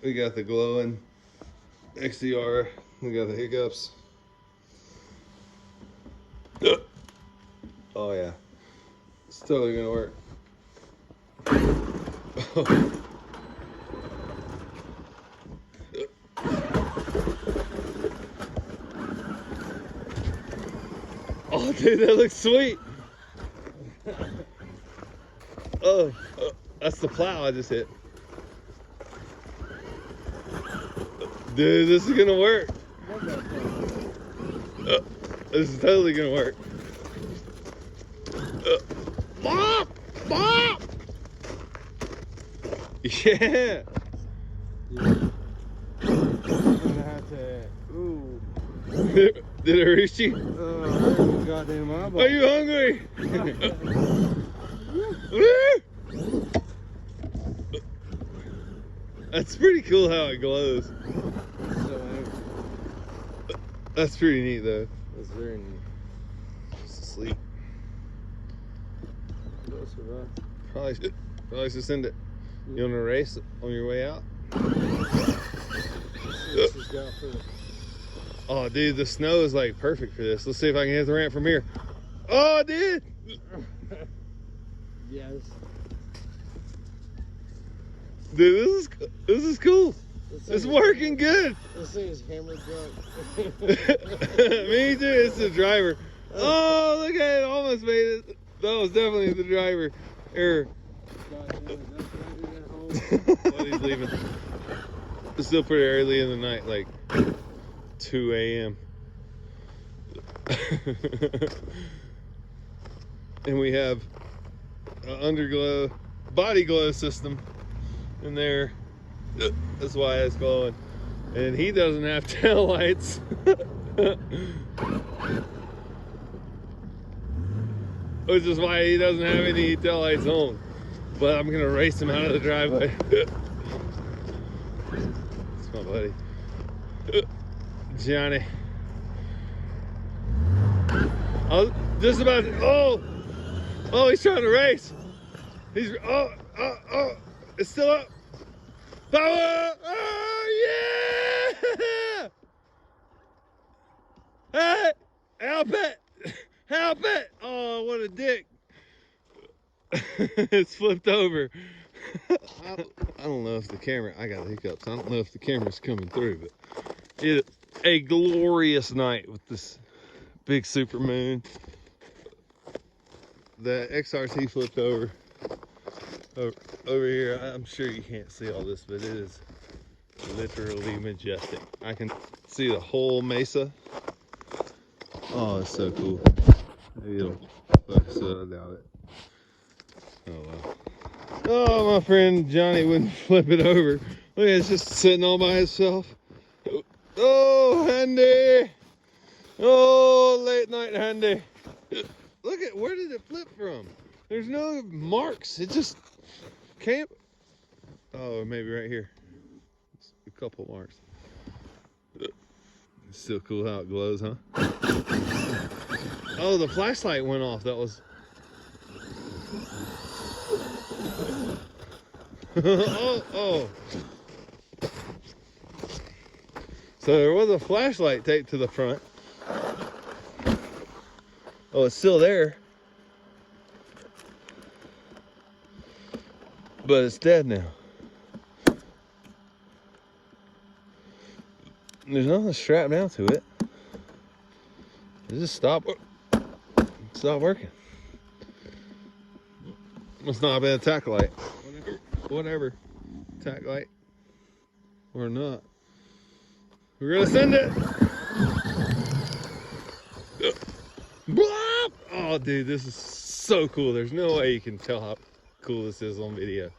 We got the glowing XDR. We got the hiccups. Oh yeah, it's totally gonna work. Oh dude, that looks sweet. Oh, that's the plow I just hit. Dude, this is gonna work. This is totally gonna work. Bop! Bop! Yeah! I'm gonna have to. Ooh. Did it reach you? Goddamn eyeball. Are you hungry? That's pretty cool how it glows. That's pretty neat though. That's very neat. Just asleep. You'll survive. Probably should send it. You want to race on your way out? Oh, dude, the snow is like perfect for this. Let's see if I can hit the ramp from here. Oh, dude! Yes. Dude, this is cool. It's working good. This thing is hammer drunk. Me too. It's the driver. Oh, look at it! Almost made it. That was definitely the driver. Error. Oh, he's leaving. It's still pretty early in the night, like 2 a.m. And we have an underglow, body glow system in there. That's why it's glowing. And he doesn't have tail lights. Which is why he doesn't have any tail lights on. But I'm gonna race him out of the driveway. It's my buddy. Johnny. I was just about to, oh, he's trying to race. He's, it's still up. Power! Oh, yeah! Hey, help it! Help it! Oh, what a dick. It's flipped over. I don't know if the camera, I got hiccups. I don't know if the camera's coming through, but it's a glorious night with this big super moon. The XRT flipped over here. I'm sure you can't see all this, but it is literally majestic. I can see the whole mesa. Oh, it's so cool. Maybe it'll focus, so I doubt it. Oh wow. Oh, my friend Johnny wouldn't flip it over. Look, it's just sitting all by itself. Oh, Handy. Oh, late night Handy. Look at, where did it flip from? There's no marks. It just came. Oh, maybe right here. It's a couple marks. It's still cool how it glows, huh? Oh, the flashlight went off. That was. oh. So there was a flashlight taped to the front. Oh, it's still there. But it's dead now. There's nothing strapped down to it. It just stopped working. Must not have been a tack light. Whatever. Tack light. Or not. We're gonna send it. Blop! Oh, dude, this is so cool. There's no way you can tell how cool this is on video.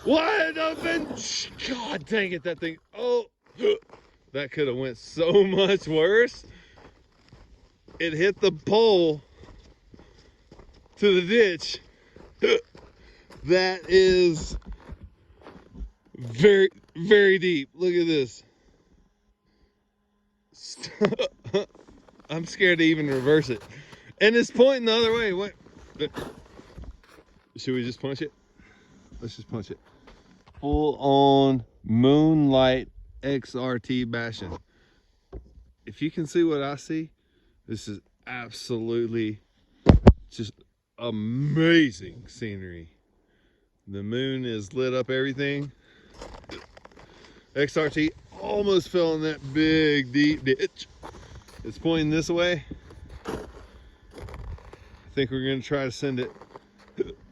Wide open! God dang it, that thing. Oh, that could have went so much worse. It hit the pole to the ditch. That is very, very deep. Look at this. I'm scared to even reverse it. And it's pointing the other way. What? Should we just punch it? Let's just punch it. full on moonlight XRT bashing. If you can see what I see, this is absolutely just amazing scenery. The moon is lit up everything. XRT almost fell in that big deep ditch. It's pointing this way. I think we're gonna try to send it.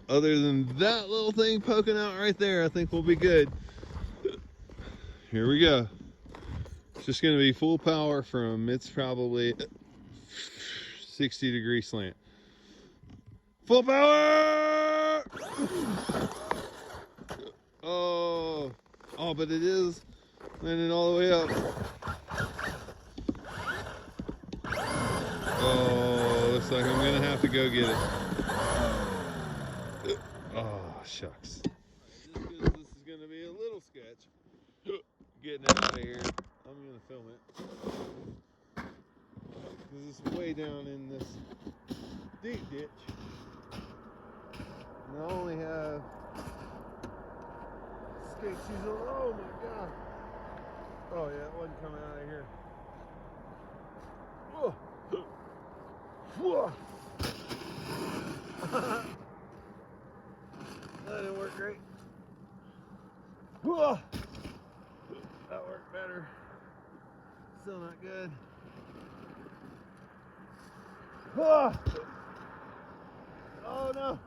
Other than that little thing poking out right there, I think we'll be good. Here we go. It's just gonna be full power from, it's probably 60-degree slant. Full power! Oh, but it is landing all the way up. Oh, looks like I'm gonna have to go get it. Oh, shucks. Just because this is gonna be a little sketch, getting it out of here, I'm gonna film it. Because it's way down in this deep ditch. And I only have skate shoes on. Oh my god. Oh yeah, it wasn't coming out of here. Oh. Whoa. That didn't work great. Whoa. That worked better. Still not good. Whoa. Oh no.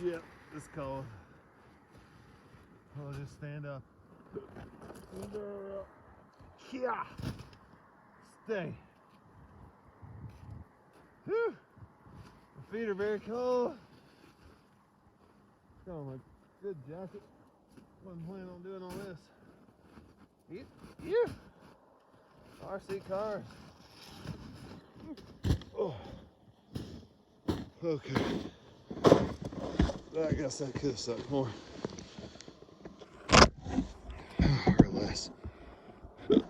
Yep, it's cold. I'll just stand up. Yeah. Stay. Whew. My feet are very cold. Oh, my good jacket. Wasn't planning on doing all this. Yeah. RC cars. Oh. Okay. I guess that could have sucked more. Or less. Whew.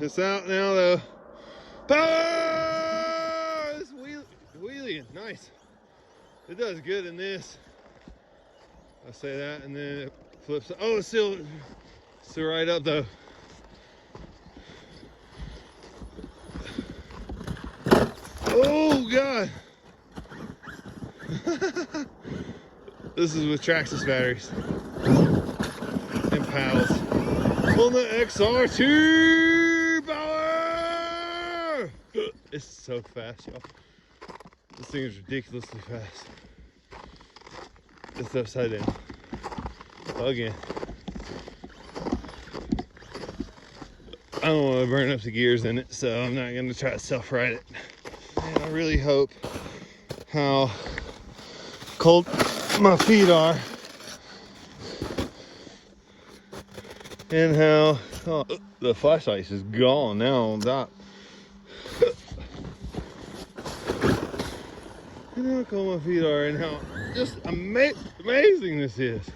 It's out now though. Power! It's wheeling. Nice. It does good in this. I say that and then it flips. Oh, it's still right up though. Oh God. This is with Traxxas batteries and paddles on the XRT power. It's so fast, y'all. This thing is ridiculously fast. It's upside down. Again, I don't want to burn up the gears in it, so I'm not going to try to self-ride it. And I really hope how cold my feet are and how the flashlight is gone now on top. And how cold my feet are and how just amazing this is.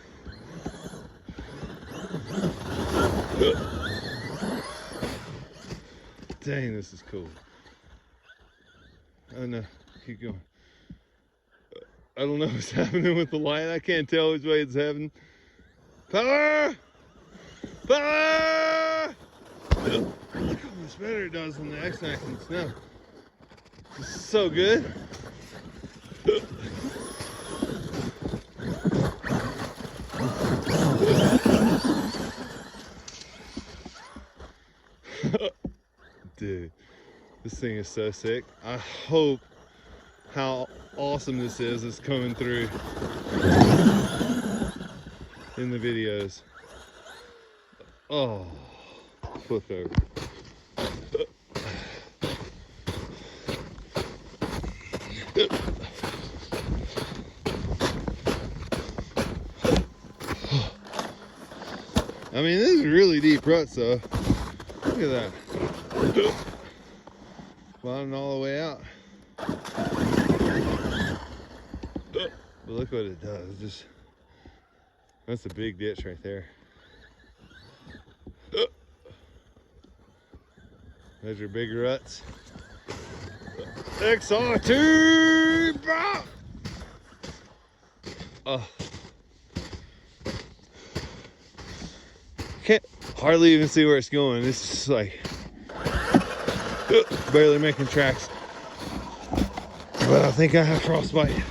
Dang, this is cool. Oh no, keep going. I don't know what's happening with the light. I can't tell which way it's happening. Power! Power! Look how much better it does than the X-Max in the snow. This is so good. Dude, this thing is so sick. I hope how awesome this is coming through in the videos. Oh, flip over. I mean, this is really deep ruts though. Look at that. Bottoming all the way out. But look what it does. That's a big ditch right there. There's your big ruts. XRT! Oh. Can't hardly even see where it's going. It's just like barely making tracks. But I think I have frostbite.